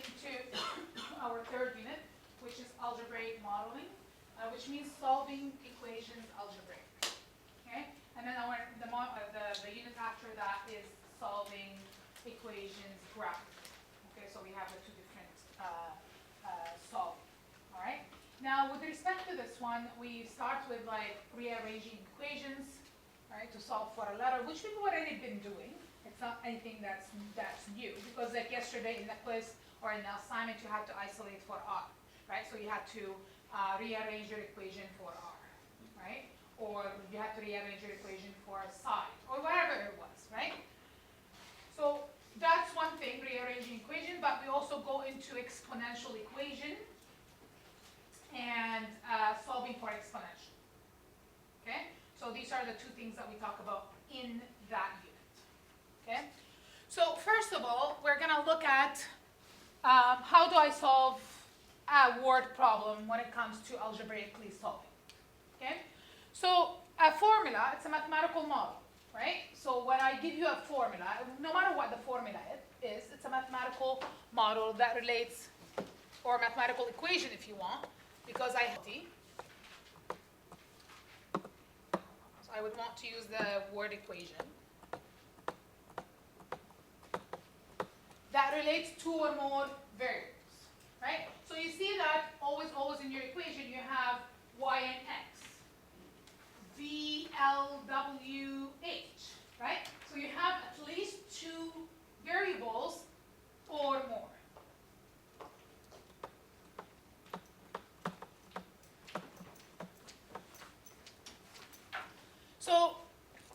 into our third unit, which is algebraic modeling, which means solving equations algebraic. Okay, and then the unit after that is solving equations graphically. Okay, so we have the two different solving. All right. Now, with respect to this one, we start with like rearranging equations, right, to solve for a letter, which we've already been doing. It's not anything that's new, because like yesterday in the quiz or in the assignment, you had to isolate for R, right? So you had to rearrange your equation for R, right? Or you had to rearrange your equation for a side, or whatever it was, right? So that's one thing, rearranging equation, but we also go into exponential equation and solving for exponential. Okay? So these are the two things that we talk about in that unit. Okay? So first of all, we're going to look at how do I solve a word problem when it comes to algebraically solving. Okay? So a formula, it's a mathematical model, right? So when I give you a formula, no matter what the formula is, it's a mathematical model that relates, or a mathematical equation if you want, because I would want to use the word equation that relates two or more variables, right? So you see that always in your equation you have y and x, v, l, w, h, right? So you have at least two variables or more. So,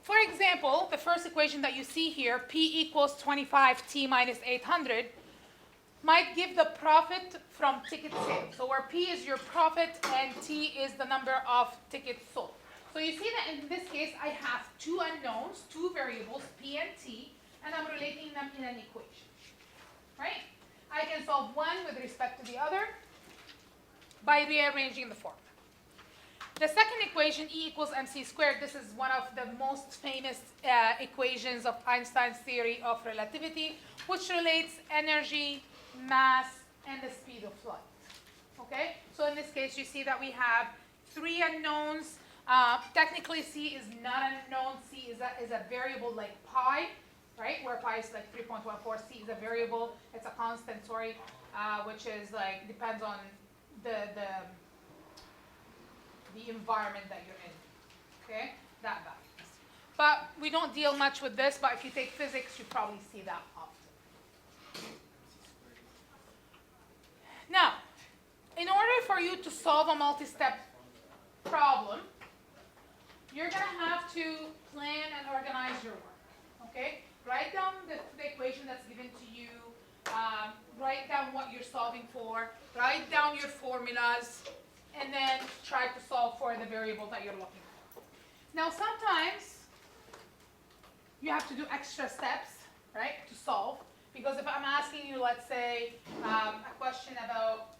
for example, the first equation that you see here, P equals 25T minus 800, might give the profit from ticket sales. So where P is your profit and T is the number of tickets sold. So you see that in this case, I have two unknowns, two variables, P and T, and I'm relating them in an equation, right? I can solve one with respect to the other by rearranging the formula. The second equation, E equals mc squared, this is one of the most famous equations of Einstein's theory of relativity, which relates energy, mass, and the speed of light. Okay? So in this case, you see that we have three unknowns. Technically, C is not an unknown. C is a variable like pi, right? Where pi is like 3.14. C is a variable. It's a constant, sorry, which is like, depends on the environment that you're in, okay? That values. But we don't deal much with this, but if you take physics, you probably see that often. Now, in order for you to solve a multi-step problem, you're going to have to plan and organize your work, okay? Write down the equation that's given to you, write down what you're solving for, write down your formulas, and then try to solve for the variable that you're looking for. Now, sometimes you have to do extra steps, right, to solve. Because if I'm asking you, let's say, a question about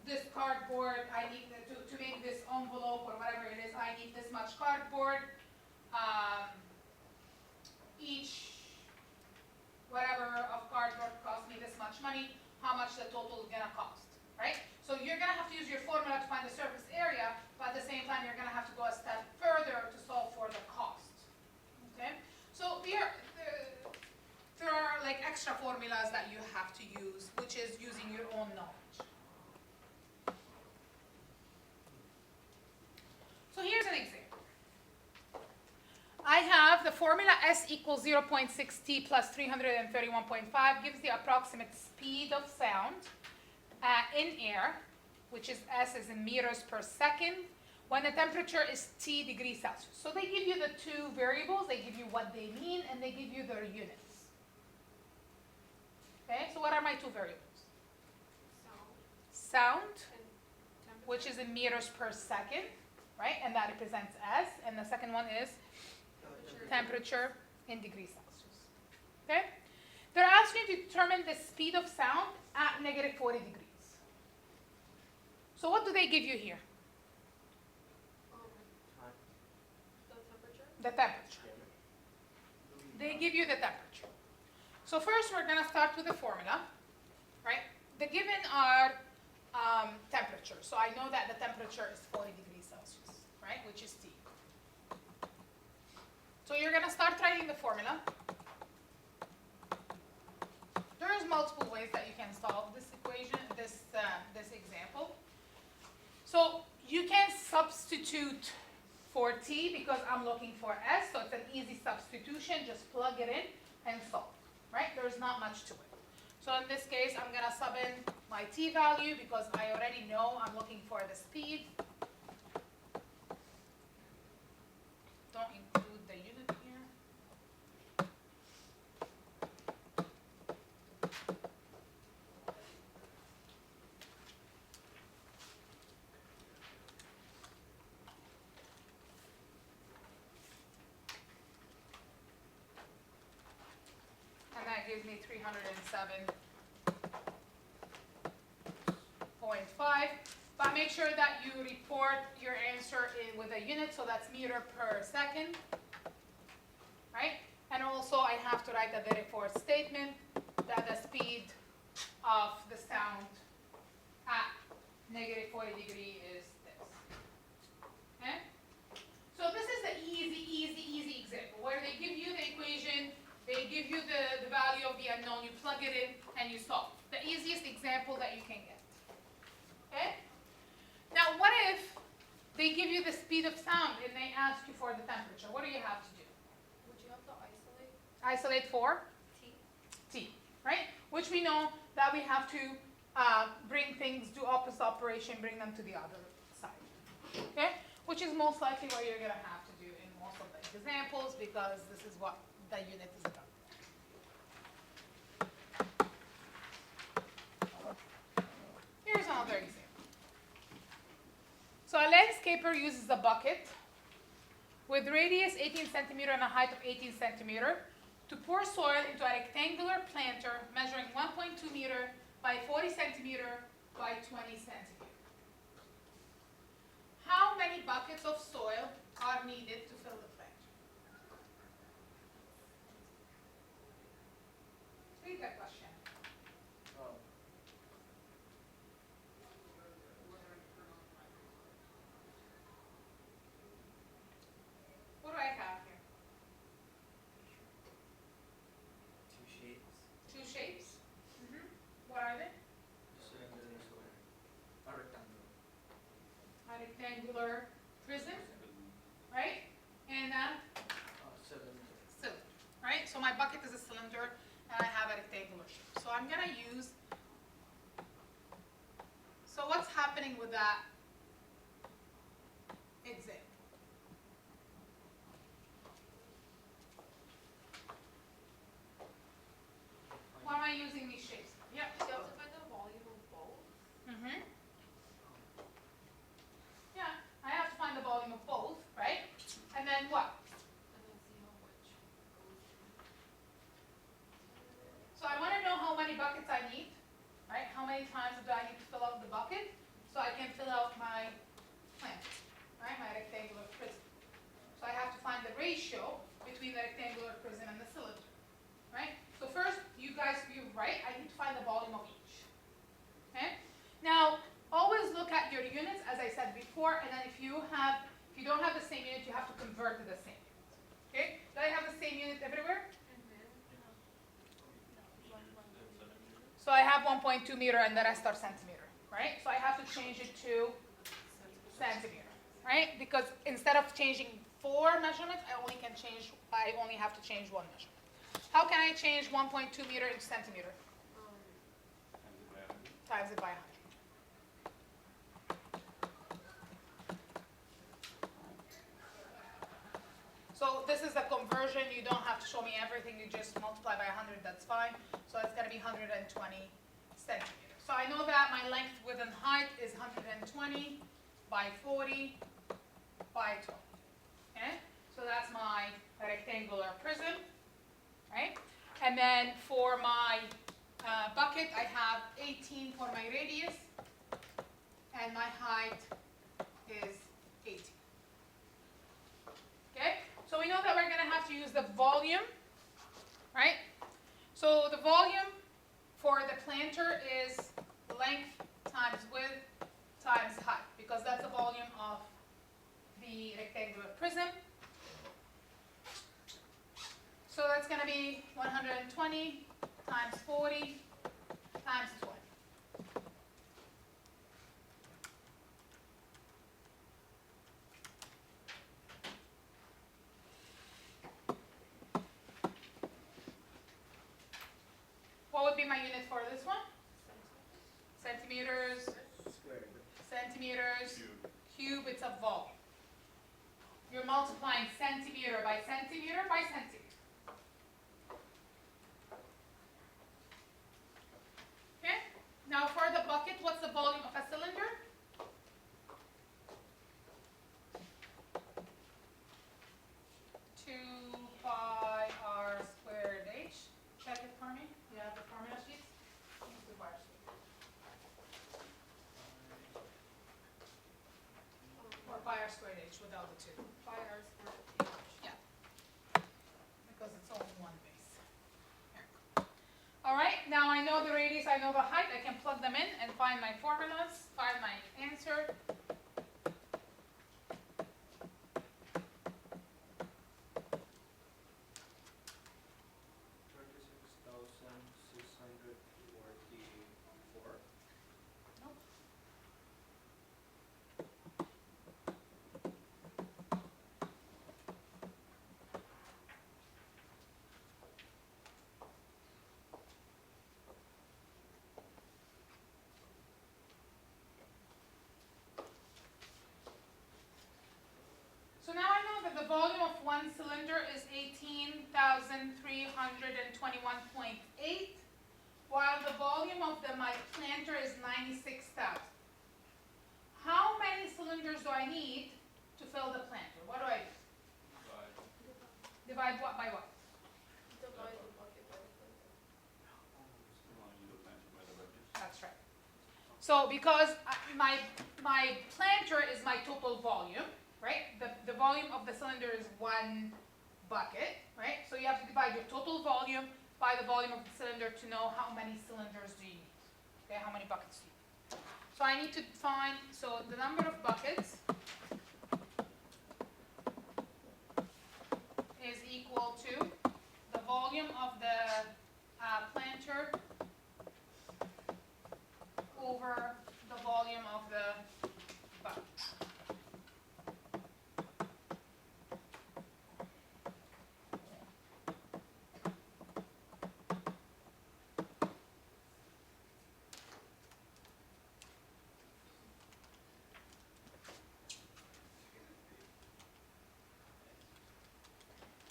this cardboard, I need to make this envelope or whatever it is, I need this much cardboard. Each whatever of cardboard costs me this much money. How much the total is going to cost, right? So you're going to have to use your formula to find the surface area, but at the same time, you're going to have to go a step further to solve for the cost. Okay? So there are like extra formulas that you have to use, which is using your own knowledge. So here's an example. I have the formula S equals 0.6T plus 331.5 gives the approximate speed of sound in air, which is S is in meters per second, when the temperature is T degrees Celsius. So they give you the two variables, they give you what they mean, and they give you their units. Okay, so what are my two variables? Sound, which is in meters per second, right? And that represents S. And the second one is temperature in degrees Celsius. Okay? They're asking you to determine the speed of sound at negative 40 degrees. So what do they give you here? The temperature. They give you the temperature. So first we're going to start with the formula, right? The given are temperature. So I know that the temperature is 40 degrees Celsius, right, which is T. So you're going to start writing the formula. There's multiple ways that you can solve this equation, this example. So you can substitute for T because I'm looking for S, so it's an easy substitution. Just plug it in and solve, right? There's not much to it. So in this case, I'm going to sub in my T value because I already know I'm looking for the speed. Don't include the unit here. And that gives me 307.5. But make sure that you report your answer with a unit, so that's meter per second, right? And also I have to write a very important statement that the speed of the sound at negative 40 degree is this. Okay? So this is the easy example where they give you the equation, they give you the value of the unknown, you plug it in, and you solve. The easiest example that you can get. Okay? Now, what if they give you the speed of sound and they ask you for the temperature? What do you have to do? Would you have to isolate? Isolate for? T. T, right? Which we know that we have to bring things, do opposite operation, bring them to the other side. Okay? Which is most likely what you're going to have to do in most of the examples because this is what the unit is about. Here's another example. So a landscaper uses a bucket with radius 18 centimeter and a height of 18 centimeter to pour soil into a rectangular planter measuring 1.2 meter by 40 centimeter by 20 centimeter. How many buckets of soil are needed to fill the planter? Read that question. What do I have here? Two shapes. Two shapes. What are they? Cylinder and a square. A rectangle. A rectangular prism, right? And a Cylinder. cylinder, right? So my bucket is a cylinder and I have a rectangular shape. So I'm going to use, so what's happening with that example? Why am I using these shapes? Yeah. You have to find the volume of both. Mm-hmm. Yeah, I have to find the volume of both, right? And then what? And then see how much goes in. So I want to know how many buckets I need, right? How many times do I need to fill out the bucket so I can fill out my plant, right? My rectangular prism. So I have to find the ratio between the rectangular prism and the cylinder, right? So first, you guys, you're right, I need to find the volume of each, okay? Now, always look at your units, as I said before, and then if you don't have the same unit, you have to convert to the same unit, okay? Do I have the same unit everywhere? So I have 1.2 meter and the rest are centimeter, right? So I have to change it to centimeter, right? Because instead of changing 4 measurements, I only have to change 1 measurement. How can I change 1.2 meter into centimeter? Times it by 100. So this is the conversion. You don't have to show me everything. You just multiply by 100. That's fine. So it's going to be 120 centimeters. So I know that my length, width, and height is 120 by 40 by 12. Okay? So that's my rectangular prism, right? And then for my bucket, I have 18 for my radius, and my height is 18. Okay? So we know that we're going to have to use the volume, right? So the volume for the planter is length times width times height, because that's the volume of the rectangular prism. So that's going to be 120 times 40 times 20. What would be my unit for this one? Centimeters, Square. centimeters, cube, it's a volume. You're multiplying centimeter by centimeter by centimeter. Okay? Now for the bucket, what's the volume of a cylinder? Two pi r squared h. Check it for me. You have the formula sheets? Use the bar sheet. Or pi r squared h without the two. By R squared H. Yeah. Because it's only one base. Here. All right, now I know the radius, I know the height, I can plug them in and find my formulas, find my answer. Nope. So now I know that the volume of one cylinder is 18,321.8, while the volume of my planter is 96,000. How many cylinders do I need to fill the planter? What do I do? Divide what by what? Divide the bucket by the planter. That's right. So because my planter is my total volume, right? The volume of the cylinder is one bucket, right? So you have to divide your total volume by the volume of the cylinder to know how many cylinders do you need. Okay, how many buckets do you need? So I need to find, so the number of buckets is equal to the volume of the planter over the volume of the bucket.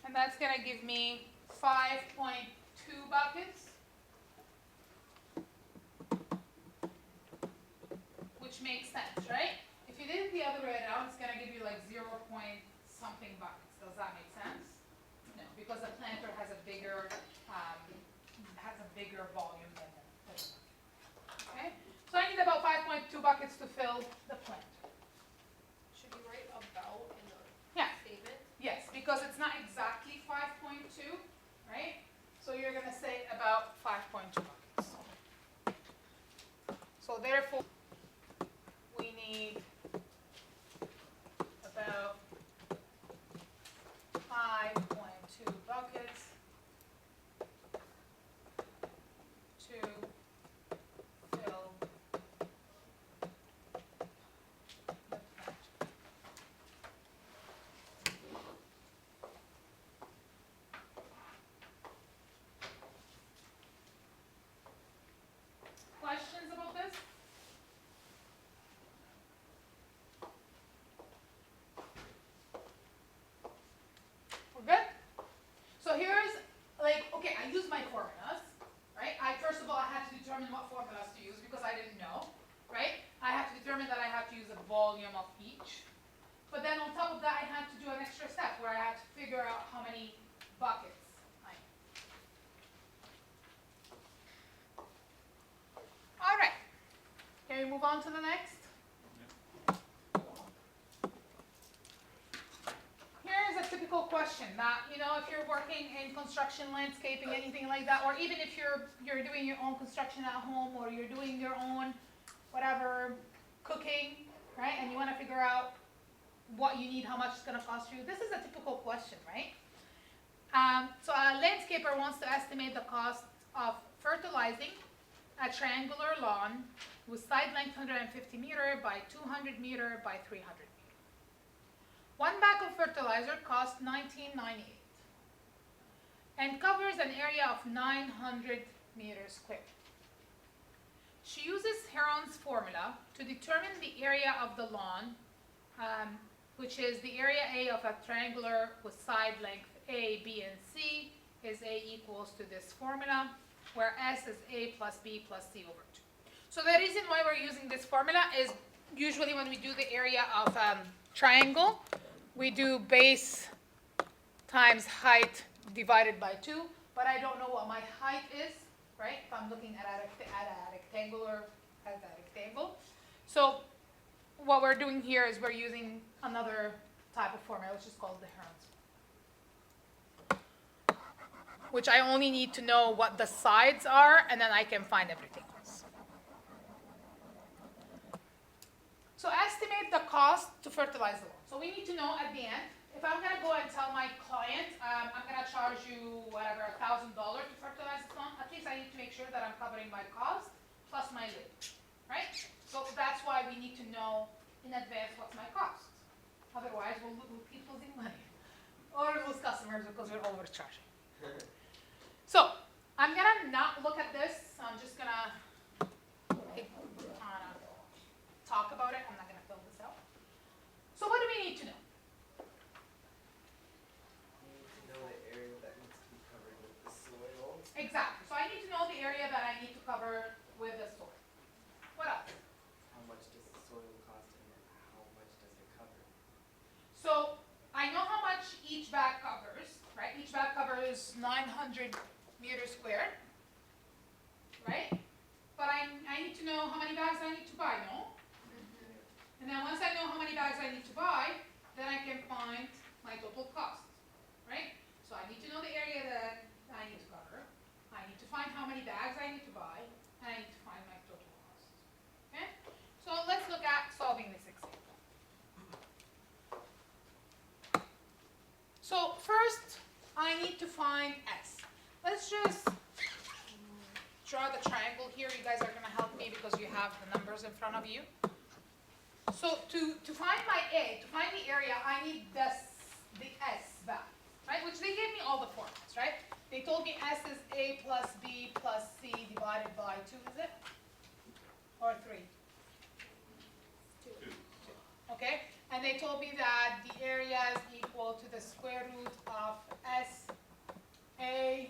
And that's going to give me 5.2 buckets, which makes sense, right? If you did it the other way around, it's going to give you like 0 point something buckets. Does that make sense? No, because the planter has a bigger volume than the bucket. Okay? So I need about 5.2 buckets to fill the planter. Should you write about in the Yeah. statement? Yes, because it's not exactly 5.2, right? So you're going to say about 5.2 buckets. So therefore, we need about 5.2 buckets to fill the planter. Questions about this? We're good? So here's, like, okay, I use my formulas, right? First of all, I had to determine what formulas to use because I didn't know, right? I have to determine that I have to use the volume of each. But then on top of that, I had to do an extra step where I had to figure out how many buckets I need. All right. Can we move on to the next? Here's a typical question question that, you know, if you're working in construction, landscaping, anything like that, or even if you're doing your own construction at home, or you're doing your own whatever cooking, right? And you want to figure out what you need, how much it's going to cost you. This is a typical question, right? So a landscaper wants to estimate the cost of fertilizing a triangular lawn with side length 150 meter by 200 meter by 300 meter. One bag of fertilizer costs $19.98 and covers an area of 900 meters square. She uses Heron's formula to determine the area of the lawn, which is the area A of a triangular with side length A, B, and C is A equals to this formula, where S is A plus B plus C over 2. So the reason why we're using this formula is usually when we do the area of triangle, we do base times height divided by 2, but I don't know what my height is, right? If I'm looking at a rectangular, at a rectangle. So what we're doing here is we're using another type of formula, which is called the Heron's, which I only need to know what the sides are, and then I can find everything else. So estimate the cost to fertilize the lawn. So we need to know at the end, if I'm going to go and tell my client, I'm going to charge you whatever, $1,000 to fertilize the lawn, at least I need to make sure that I'm covering my cost plus my labor, right? So that's why we need to know in advance what's my cost. Otherwise, we'll keep losing money or lose customers because we're overcharging. So I'm going to not look at this. I'm just going to talk about it. I'm not going to fill this out. So what do we need to know? You need to know the area that needs to be covered with the soil. Exactly. So I need to know the area that I need to cover with the soil. What else? How much does the soil cost and how much does it cover? So I know how much each bag covers, right? Each bag covers 900 meters squared, right? But I need to know how many bags I need to buy, no? And then once I know how many bags I need to buy, then I can find my total cost, right? So I need to know the area that I need to cover. I need to find how many bags I need to buy, and I need to find my total cost. Okay? So let's look at solving this example. So first, I need to find S. Let's just draw the triangle here. You guys are going to help me because you have the numbers in front of you. So to find my A, to find the area, I need the S value, right? Which they gave me all the formulas, right? They told me S is A plus B plus C divided by 2, is it? Or 3? 2. Okay? And they told me that the area is equal to the square root of S A.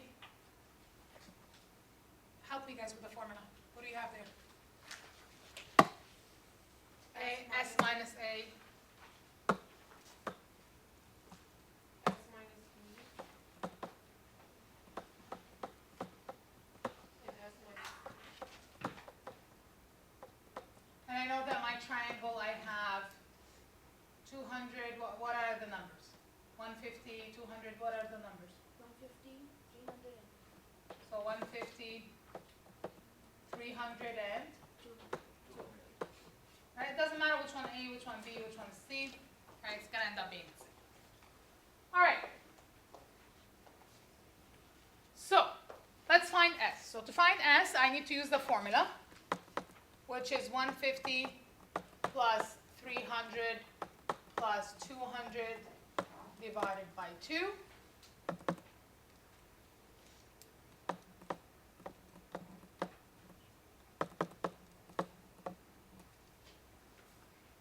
Help me guys with the formula. What do you have there? S minus A. S minus B. And S minus C. And I know that my triangle, I have 200, what are the numbers? 150, 200, what are the numbers? 150, 300, and So 150, 300, and? 200. Right? It doesn't matter which one A, which one B, which one C. Right? It's going to end up being the same. All right. So let's find S. So to find S, I need to use the formula, which is 150 plus 300 plus 200 divided by 2.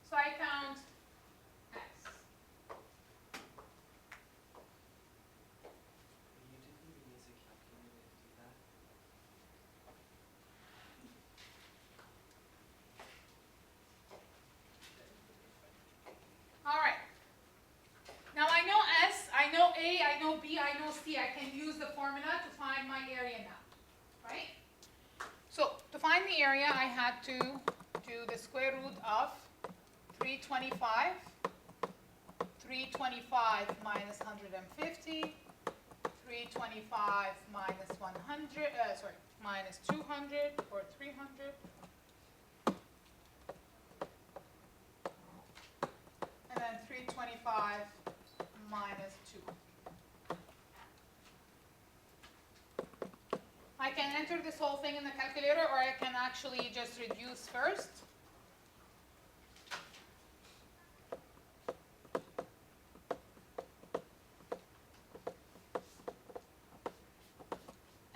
So I found S. You didn't even use a calculator to do that. All right. Now I know S, I know A, I know B, I know C. I can use the formula to find my area now, right? So to find the area, I had to do the square root of 325 325 minus 150, 325 minus 100, minus 200 or 300. And then 325 minus 2. I can enter this whole thing in the calculator, or I can actually just reduce first.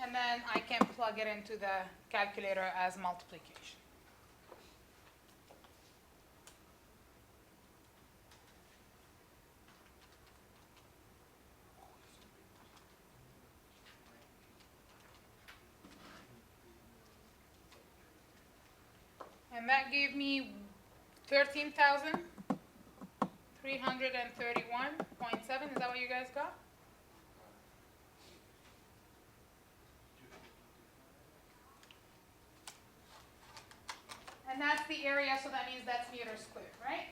And then I can plug it into the calculator as multiplication. And that gave me 13,331.7. Is that what you guys got? And that's the area, so that means that's meters squared, right?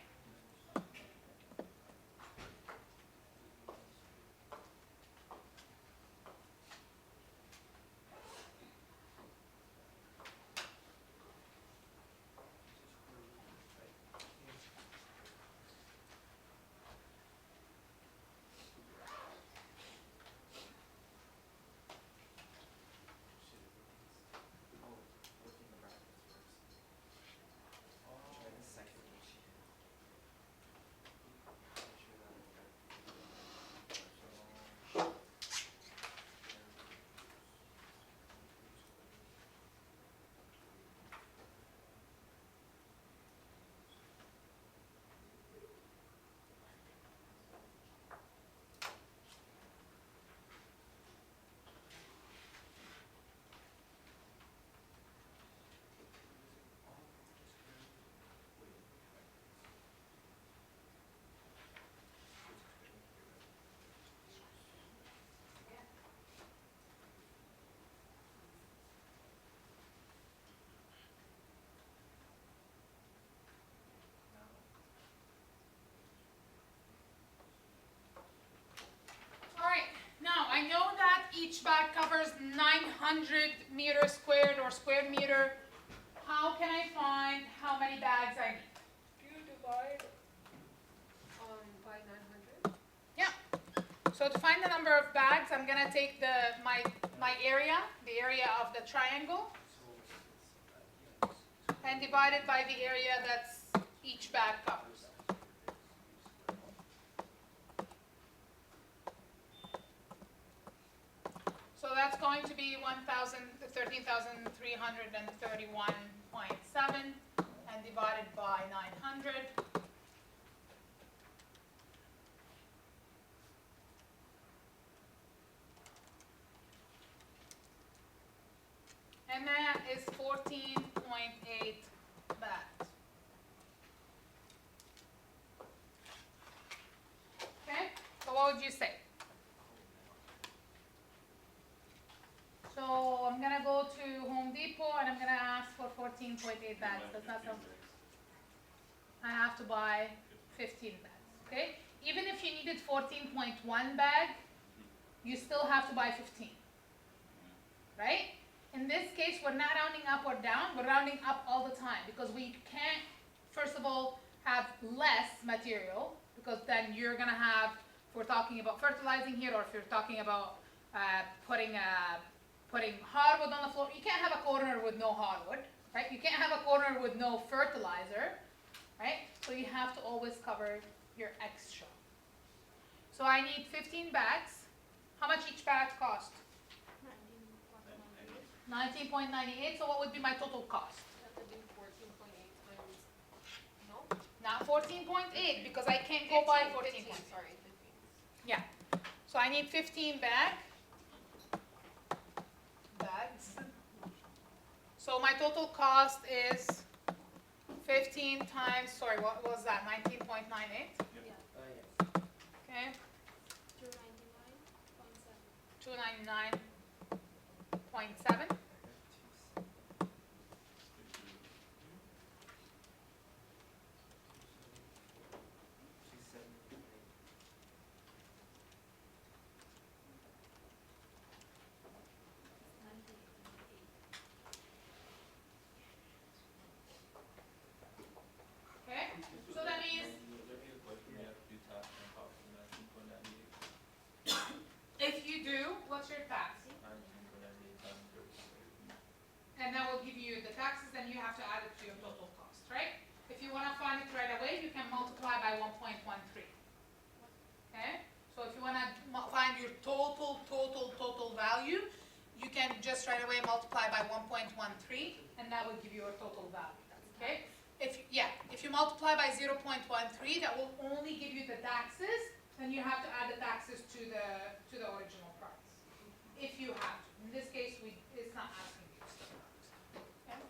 I know that each bag covers 900 meters squared or square meter. How can I find how many bags I need? Do you divide by 900? Yeah. So to find the number of bags, I'm gonna take my area, the area of the triangle, and divide it by the area that's each bag covers. So that's going to be 13,331.7 and divided by 900. And that is 14.8 bags. Okay, so what would you say? So I'm gonna go to Home Depot and I'm gonna ask for 14.8 bags. That's not something. I have to buy 15 bags, okay? Even if you needed 14.1 bag, you still have to buy 15, right? In this case, we're not rounding up or down, we're rounding up all the time because we can't, first of all, have less material because then you're gonna have, if we're talking about fertilizing here or if you're talking about putting hardwood on the floor, you can't have a corner with no hardwood, right? You can't have a corner with no fertilizer, right? So you have to always cover your extra. So I need 15 bags. How much each bag cost? 19.98. So what would be my total cost? You have to do 14.8 times, no? Not 14.8 because I can't go by 14. 15, sorry, 15. Yeah. So I need 15 bags. So my total cost is 15 times, sorry, what was that, 19.98? Yeah. Yes. Okay, 299.7. 299.7. that will give you the taxes, then you have to add it to your total cost, right? If you wanna find it right away, you can multiply by 1.13. Okay? So if you wanna find your total value, you can just right away multiply by 1.13, and that will give you your total value, okay? If you multiply by 0.13, that will only give you the taxes, then you have to add the taxes to the original price. If you have to. In this case, it's not asking you to. Okay?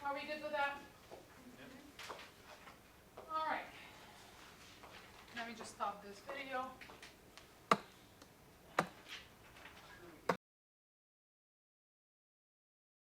Are we good with that? All right. Let me just stop this video.